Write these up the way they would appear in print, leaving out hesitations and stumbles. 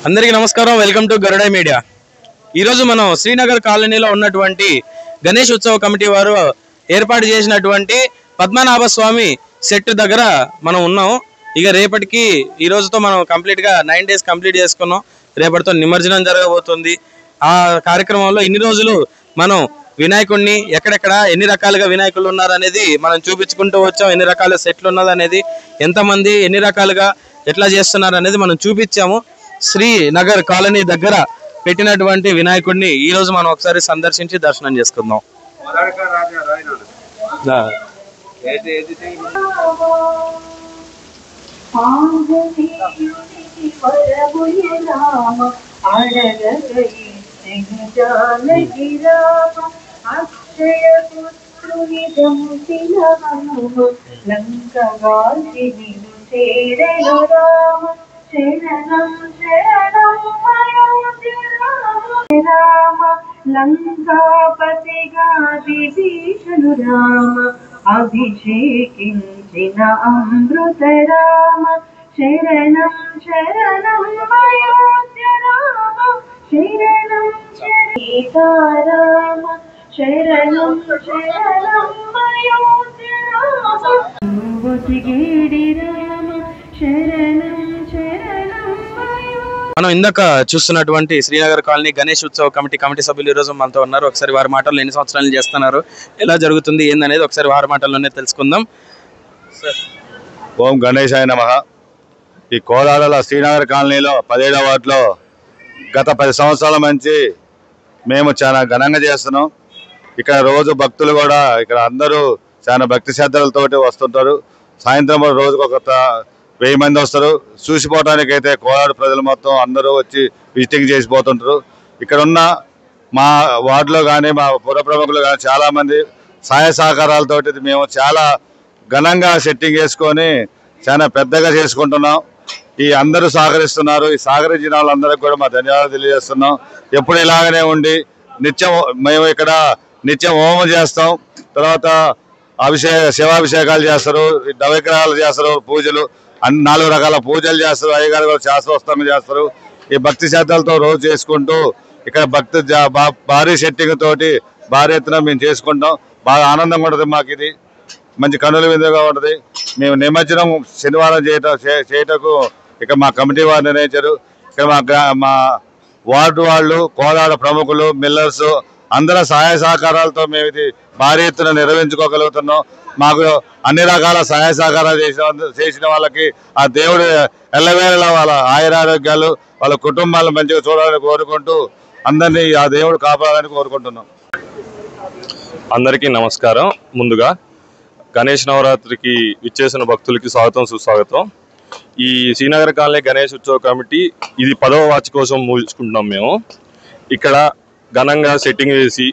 అందరికీ నమస్కారం. Welcome to Garuda media. ఈరోజు మనం శ్రీనగర్ కాలనీలో ఉన్నటువంటి గణేష్ ఉత్సవ కమిటీ వారు ఏర్పాటు చేసినటువంటి పద్మనాభ స్వామి సెట్ దగ్గర మనం ఉన్నాం. ఇక రేపటికి ఈ రోజుతో మనం కంప్లీట్గా 9 days కంప్లీట్ చేసుకున్నాం. రేపటితో నిమజ్జనం జరగబోతుంది. ఆ కార్యక్రమంలో ఇన్ని రోజులు మనం వినాయకుడిని ఎక్కడెక్కడ ఎన్ని రకాలుగా వినాయకులు ఉన్నారు అనేది మనం చూపించుకుంటూ వచ్చాం. ఎన్ని రకాల సెట్లు ఉన్నది అనేది, ఎంతమంది ఎన్ని రకాలుగా ఎట్లా చేస్తున్నారు అనేది మనం చూపించాము. శ్రీనగర్ కాలనీ దగ్గర పెట్టినటువంటి వినాయకుడిని ఈ రోజు మనం ఒకసారి సందర్శించి దర్శనం చేసుకుందాం. శరణం శరణం రామ లంకాపతిగా విభీషణు రామ అభిషేకించిన అమృత రామ శరణం శరణం అయోధ్య రామ శరణం సీతారామ శరణం శరణం అయోధ్య రామ రామ శరణం మనం ఇందాక చూస్తున్నటువంటి శ్రీనగర్ కాలనీ గణేష్ ఉత్సవ కమిటీ సభ్యులు ఈ రోజు మనతో ఉన్నారు. ఒకసారి వారి మాటల్లో ఎన్ని సంవత్సరాలు చేస్తున్నారు, ఎలా జరుగుతుంది ఏందనేది ఒకసారి వారి మాటల్లోనే తెలుసుకుందాం. ఓం గణేశాయ నమః. ఈ కోలాడల శ్రీనగర్ కాలనీలో 17వ వార్డులో గత 10 సంవత్సరాల నుంచి మేము చాలా ఘనంగా చేస్తున్నాం. ఇక్కడ రోజు భక్తులు కూడా ఇక్కడ అందరూ చాలా భక్తి శ్రద్ధలతోటి వస్తుంటారు. సాయంత్రం రోజుకు ఒక 1000 మంది వస్తారు. చూసిపోవడానికి అయితే కోలాడు ప్రజలు మొత్తం అందరూ వచ్చి విజిటింగ్ చేసిపోతుంటారు. ఇక్కడ ఉన్న మా వార్డులో కానీ మా పుర ప్రముఖులు కానీ చాలామంది సహాయ సహకారాలతోటి మేము చాలా ఘనంగా సెట్టింగ్ చేసుకొని చాలా పెద్దగా చేసుకుంటున్నాం. ఈ అందరూ సహకరిస్తున్నారు. ఈ సహకరించిన వాళ్ళందరికీ కూడా మా ధన్యవాదాలు తెలియజేస్తున్నాం. ఎప్పుడు ఇలాగనే ఉండి మేము ఇక్కడ నిత్యం హోమం చేస్తాం. తర్వాత శివాభిషేకాలు చేస్తారు, నవగ్రహాలు చేస్తారు, పూజలు 4 రకాల పూజలు చేస్తారు. అయ్యగారు కూడా శాస్త్రోత్సవంగా చేస్తారు. ఈ భక్తి శ్రద్ధలతో రోజు చేసుకుంటూ ఇక్కడ భారీ సెట్టింగ్ తోటి భారీ ఎత్తున మేము చేసుకుంటాం. బాగా ఆనందంగా ఉంటుంది. మాకు ఇది మంచి కనుల విధంగా ఉంటుంది. మేము నిమజ్జనం శనివారం చేయటకు ఇక్కడ మా కమిటీ వారు నిర్ణయించారు. ఇక్కడ మా వార్డు వాళ్ళు, కోలాడ ప్రముఖులు, మిల్లర్స్ అందరూ సహాయ సహకారాలతో మేము ఇది భారీ ఎత్తున నిర్వహించుకోగలుగుతున్నాం. మాకు అన్ని రకాల సహాయ సహకారాలు చేసిన వాళ్ళకి ఆ దేవుడు ఎల్లవేళలా వాళ్ళ ఆయురారోగ్యాలు, వాళ్ళ కుటుంబాలు మంచిగా చూడాలని కోరుకుంటూ అందరినీ ఆ దేవుడు కాపాడాలని కోరుకుంటున్నాం. అందరికీ నమస్కారం. ముందుగా గణేష్ నవరాత్రికి విచ్చేసిన భక్తులకి స్వాగతం సుస్వాగతం. ఈ శ్రీనగర్ కాలనీ గణేష్ ఉత్సవ కమిటీ ఇది 10వ వార్షికోత్సవం ముగించుకుంటున్నాం. మేము ఇక్కడ ఘనంగా సెట్టింగ్ వేసి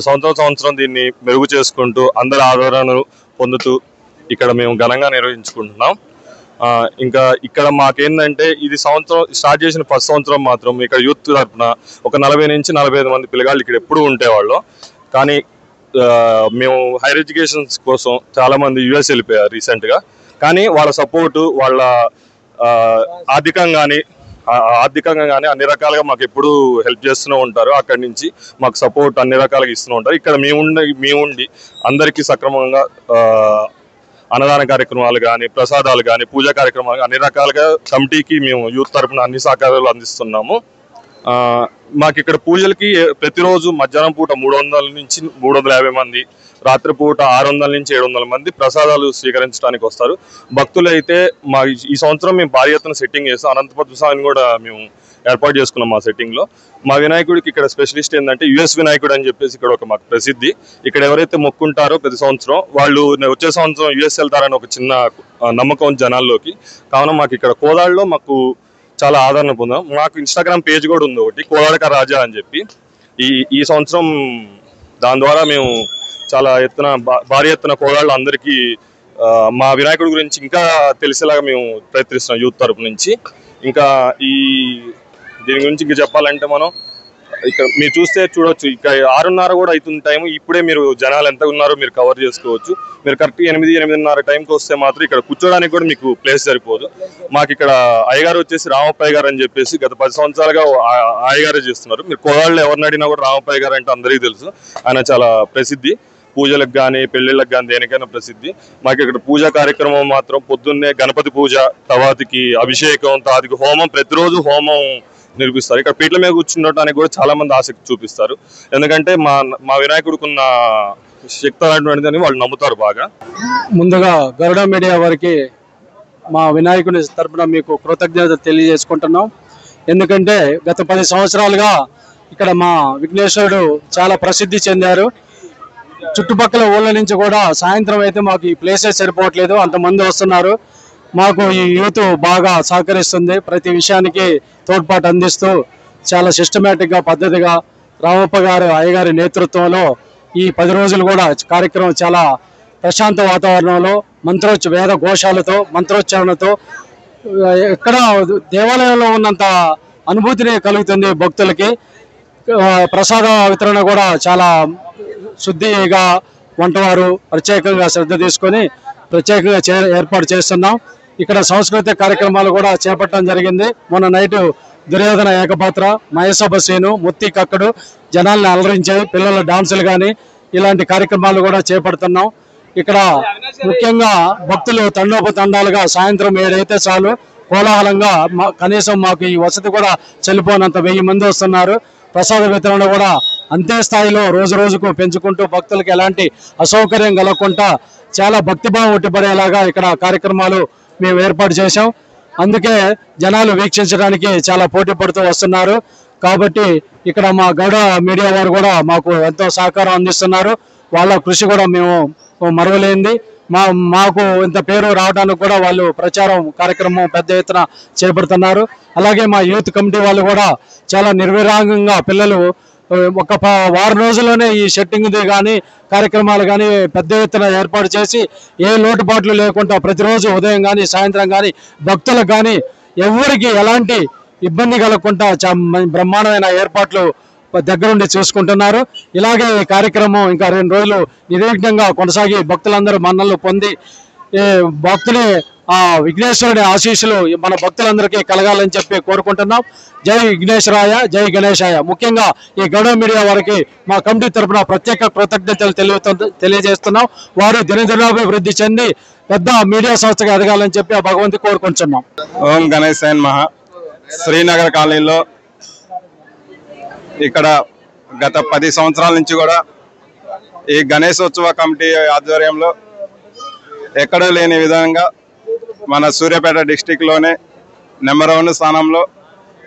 సంవత్సరం దీన్ని మెరుగు చేసుకుంటూ అందరి ఆదరణను పొందుతూ ఇక్కడ మేము ఘనంగా నిర్వహించుకుంటున్నాం. ఇంకా ఇక్కడ మాకేందంటే ఇది స్టార్ట్ చేసిన 1st సంవత్సరం మాత్రం ఇక్కడ యూత్ తరఫున ఒక 40 నుంచి 45 మంది పిల్లగాళ్ళు ఇక్కడ ఎప్పుడు ఉండేవాళ్ళు. కానీ మేము హైయర్ ఎడ్యుకేషన్స్ కోసం చాలామంది US వెళ్ళిపోయారు రీసెంట్గా. కానీ వాళ్ళ సపోర్టు, వాళ్ళ ఆర్థికంగా కానీ అన్ని రకాలుగా మాకు ఎప్పుడు హెల్ప్ చేస్తూనే ఉంటారు. అక్కడి నుంచి మాకు సపోర్ట్ అన్ని రకాలుగా ఇస్తూనే ఉంటారు. ఇక్కడ మేముండి అందరికీ సక్రమంగా అన్నదాన కార్యక్రమాలు కానీ, ప్రసాదాలు కానీ, పూజా కార్యక్రమాలు అన్ని రకాలుగా కమిటీకి మేము యూత్ తరఫున అన్ని సహకారాలు అందిస్తున్నాము. మాకు ఇక్కడ పూజలకి ప్రతిరోజు మధ్యాహ్నం పూట 300 నుంచి 350 మంది, రాత్రిపూట 600 నుంచి 700 మంది ప్రసాదాలు స్వీకరించడానికి వస్తారు. భక్తులు అయితే ఈ సంవత్సరం మేము భారీ ఎత్తున సెట్టింగ్ చేస్తాం. అనంతపద్మ స్వామిని కూడా మేము ఏర్పాటు చేసుకున్నాం. మా సెట్టింగ్లో మా వినాయకుడికి ఇక్కడ స్పెషలిస్ట్ ఏంటంటే US వినాయకుడు అని చెప్పేసి ఇక్కడ ఒక మాకు ప్రసిద్ధి. ఇక్కడ ఎవరైతే మొక్కుంటారో ప్రతి సంవత్సరం వాళ్ళు వచ్చే సంవత్సరం US వెళ్తారని ఒక చిన్న నమ్మకం జనాల్లోకి. కావున మాకు ఇక్కడ కోదాడలో మాకు చాలా ఆదరణ పొందాం. మాకు ఇన్స్టాగ్రామ్ పేజ్ కూడా ఉంది ఒకటి, కోలాడక రాజా అని చెప్పి. ఈ సంవత్సరం దాని ద్వారా మేము చాలా ఎత్తున భారీ ఎత్తున కోలాళ్ళు అందరికీ మా వినాయకుడి గురించి ఇంకా తెలిసేలాగా మేము ప్రయత్నిస్తున్నాం యూత్ తరపు నుంచి. ఇంకా దీని గురించి ఇంకా చెప్పాలంటే మనం ఇక్కడ మీరు చూస్తే చూడొచ్చు, ఇక్కడ 6:30 కూడా అవుతుంది టైం. ఇప్పుడే మీరు జనాలు ఎంత ఉన్నారో మీరు కవర్ చేసుకోవచ్చు. మీరు కరెక్ట్ 8-8:30 టైంకి వస్తే మాత్రం ఇక్కడ కూర్చోడానికి కూడా మీకు ప్లేస్ సరిపోదు. మాకు ఇక్కడ అయ్యగారు వచ్చేసి రామప్పయ్య గారు అని చెప్పేసి గత 10 సంవత్సరాలుగా అయ్యగారే చేస్తున్నారు. మీరు కోళ్ళు ఎవరిని అడిగినా కూడా రామప్పయ్య గారు అంటే అందరికీ తెలుసు. ఆయన చాలా ప్రసిద్ధి, పూజలకు కానీ పెళ్లిళ్ళకి కానీ దేనికైనా ప్రసిద్ధి. మాకు ఇక్కడ పూజా కార్యక్రమం మాత్రం పొద్దున్నే గణపతి పూజ, తర్వాతకి అభిషేకం, తర్వాతకి హోమం, ప్రతిరోజు హోమం నిర్వహిస్తారు. ఇక్కడ పీటల మీద కూర్చుండటానికి కూడా చాలా మంది ఆసక్తి చూపిస్తారు. ఎందుకంటే మా వినాయకుడికి ఉన్న శక్తి అలాంటిదని వాళ్ళు నమ్ముతారు బాగా. ముందుగా గరుడ మీడియా వారికి మా వినాయకుని తరపున మీకు కృతజ్ఞత తెలియజేసుకుంటున్నాం. ఎందుకంటే గత 10 సంవత్సరాలుగా ఇక్కడ మా విఘ్నేశ్వరుడు చాలా ప్రసిద్ధి చెందారు. చుట్టుపక్కల ఊళ్ళ నుంచి కూడా సాయంత్రం అయితే మాకు ఈ ప్లేసెస్ సరిపోవట్లేదు, అంతమంది వస్తున్నారు. మాకు ఈ యూత్ బాగా సహకరిస్తుంది. ప్రతి విషయానికి తోడ్పాటు అందిస్తూ చాలా సిస్టమేటిక్గా పద్ధతిగా రామప్ప గారు అయ్యగారి నేతృత్వంలో ఈ 10 రోజులు కూడా కార్యక్రమం చాలా ప్రశాంత వాతావరణంలో వేద ఘోషాలతో మంత్రోచ్చారణతో ఎక్కడ దేవాలయంలో ఉన్నంత అనుభూతిని కలుగుతుంది భక్తులకి. ప్రసాద వితరణ కూడా చాలా శుద్ధిగా వంటవారు ప్రత్యేకంగా శ్రద్ధ తీసుకొని ప్రత్యేకంగా ఏర్పాటు చేస్తున్నాం. ఇక్కడ సాంస్కృతిక కార్యక్రమాలు కూడా చేపట్టడం జరిగింది. మొన్న నైటు దుర్యోధన ఏకపాత్ర, మహేశభ సీను, ముత్తి కక్కడు జనాల్ని అలరించాయి. పిల్లల డాన్సులు కానీ ఇలాంటి కార్యక్రమాలు కూడా చేపడుతున్నాం. ఇక్కడ ముఖ్యంగా భక్తులు తండోపతండాలుగా సాయంత్రం 7 అయితే చాలు కోలాహలంగా కనీసం మాకు ఈ వసతి కూడా చెల్లిపోనంత 1000 మంది వస్తున్నారు. ప్రసాద వితరణ కూడా అంతే స్థాయిలో రోజు రోజుకు పెంచుకుంటూ భక్తులకు ఎలాంటి అసౌకర్యం కలగకుండా చాలా భక్తిభావం ఉట్టిపడేలాగా ఇక్కడ కార్యక్రమాలు మేము ఏర్పాటు చేశాం. అందుకే జనాలు వీక్షించడానికి చాలా పోటీ పడుతూ వస్తున్నారు. కాబట్టి ఇక్కడ మా గౌడ మీడియా వారు కూడా మాకు ఎంతో సహకారం అందిస్తున్నారు. వాళ్ళ కృషి కూడా మేము మరవలేంది. మాకు ఇంత పేరు రావడానికి కూడా వాళ్ళు ప్రచారం కార్యక్రమం పెద్ద ఎత్తున చేపడుతున్నారు. అలాగే మా యూత్ కమిటీ వాళ్ళు కూడా చాలా నిర్విరాగంగా పిల్లలు ఒక వారం రోజుల్లోనే ఈ సెట్టింగ్ది కానీ కార్యక్రమాలు కానీ పెద్ద ఎత్తున ఏర్పాటు చేసి ఏ లోటుపాట్లు లేకుండా ప్రతిరోజు ఉదయం కానీ సాయంత్రం కానీ భక్తులకు కానీ ఎవరికి ఎలాంటి ఇబ్బంది కలగకుండా బ్రహ్మాండమైన ఏర్పాట్లు దగ్గరుండి చూసుకుంటున్నారు. ఇలాగే ఈ కార్యక్రమం ఇంకా 2 రోజులు నిర్విఘ్నంగా కొనసాగి భక్తులందరూ మన్నలు పొంది భక్తుని ఆ విఘ్నేశ్వరుడి ఆశీస్సులు మన భక్తులందరికీ కలగాలని చెప్పి కోరుకుంటున్నాం. జై విఘ్నేశ్వరాయ, జై గణేశాయ. ముఖ్యంగా ఈ గౌడ మీడియా వారికి మా కమిటీ తరఫున ప్రత్యేక కృతజ్ఞతలు తెలియజేస్తున్నాం. వారు దినదినాభివృద్ధి చెంది పెద్ద మీడియా సంస్థగా ఎదగాలని చెప్పి ఆ భగవంతుని కోరుకుంటున్నాం. ఓం గణేశాయ నమః. శ్రీనగర్ కాలనీలో ఇక్కడ గత 10 సంవత్సరాల నుంచి కూడా ఈ గణేశోత్సవ కమిటీ ఆధ్వర్యంలో ఎక్కడో లేని విధంగా మన సూర్యాపేట డిస్టిక్లోనే నెంబర్ 1 స్థానంలో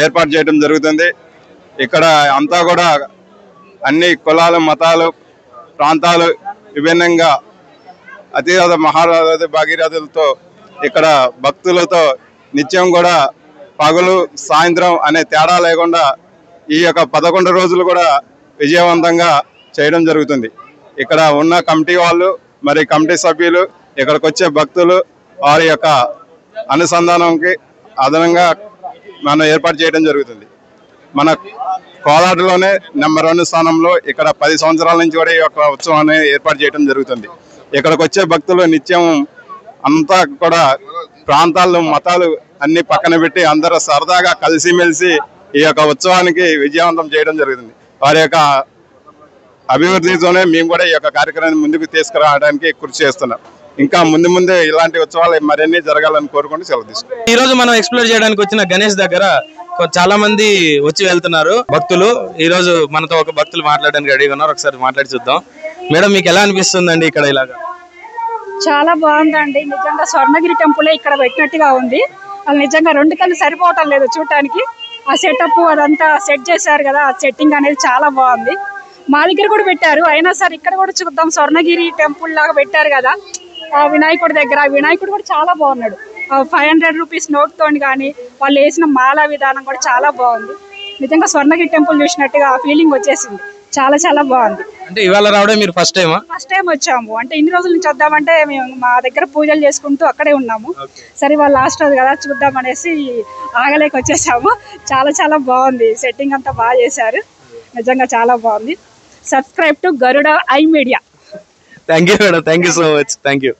ఏర్పాటు చేయడం జరుగుతుంది. ఇక్కడ అంతా కూడా అన్ని కులాలు, మతాలు, ప్రాంతాలు విభిన్నంగా అతిరథ మహారథ భాగీరథులతో ఇక్కడ భక్తులతో నిత్యం కూడా పగలు సాయంత్రం అనే తేడా లేకుండా ఈ యొక్క 11 రోజులు కూడా విజయవంతంగా చేయడం జరుగుతుంది. ఇక్కడ ఉన్న కమిటీ వాళ్ళు మరి కమిటీ సభ్యులు ఇక్కడికి వచ్చే భక్తులు వారి యొక్క అనుసంధానంకి అదనంగా మనం ఏర్పాటు చేయడం జరుగుతుంది. మన కోలాటలోనే నెంబర్ 1 స్థానంలో ఇక్కడ 10 సంవత్సరాల నుంచి కూడా ఈ యొక్క ఉత్సవాన్ని ఏర్పాటు చేయడం జరుగుతుంది. ఇక్కడికి వచ్చే భక్తులు నిత్యం అంతా కూడా ప్రాంతాలు మతాలు అన్ని పక్కన పెట్టి అందరూ సరదాగా కలిసిమెలిసి ఈ యొక్క ఉత్సవానికి విజయవంతం చేయడం జరుగుతుంది. వారి యొక్క అభివృద్ధితోనే మేము కూడా ఈ యొక్క కార్యక్రమాన్ని ముందుకు తీసుకురావడానికి కృషి చేస్తున్నాం. ఇంకా ముందు ఇలాంటి ఉత్సవాలు మరిన్ని జరగాలని కోరుకుంటూ సెలవు తీసుకుంటాం. ఈ రోజు మనం ఎక్స్ప్లోర్ చేయడానికి వచ్చిన గణేష్ దగ్గర చాలా మంది వచ్చి వెళ్తున్నారు భక్తులు. ఈ రోజు మనతో ఒక భక్తులు మాట్లాడడానికి రెడీగా ఉన్నారు. ఒకసారి మాట్లాడి చూద్దాం. మేడం, మీకు ఎలా అనిపిస్తుందండి ఇక్కడ ఇలాగా? చాలా బాగుందండి. నిజంగా స్వర్ణగిరి టెంపులే ఇక్కడ పెట్టినట్టుగా ఉంది. వాళ్ళు నిజంగా 2 కళ్ళు సరిపోవటం లేదు చూడటానికి. ఆ సెటప్ అదంతా సెట్ చేశారు కదా, ఆ సెట్టింగ్ అనేది చాలా బాగుంది. మా దగ్గర కూడా పెట్టారు, అయినా సరే ఇక్కడ కూడా చూద్దాం. స్వర్ణగిరి టెంపుల్ లాగా పెట్టారు కదా ఆ వినాయకుడి దగ్గర. ఆ వినాయకుడు కూడా చాలా బాగున్నాడు. 500 రూపీస్ నోట్ తోని కానీ వాళ్ళు వేసిన మాల విధానం కూడా చాలా బాగుంది. నిజంగా స్వర్ణగిరి టెంపుల్ చూసినట్టుగా ఆ ఫీలింగ్ వచ్చేసింది. చాలా చాలా బాగుంది. అంటే ఇవాళ రావడం మీరు ఫస్ట్ టైమా? ఫస్ట్ టైం వచ్చాము. అంటే ఇన్ని రోజుల నుంచి వద్దామంటే మేము మా దగ్గర పూజలు చేసుకుంటూ అక్కడే ఉన్నాము. సరే వాళ్ళు లాస్ట్ రోజు కదా చూద్దాం అనేసి ఆగలేక వచ్చేసాము. చాలా చాలా బాగుంది. సెట్టింగ్ అంతా బాగా చేశారు. నిజంగా చాలా బాగుంది. Subscribe to Garuda I media. Thank you madam, thank you so much, thank you.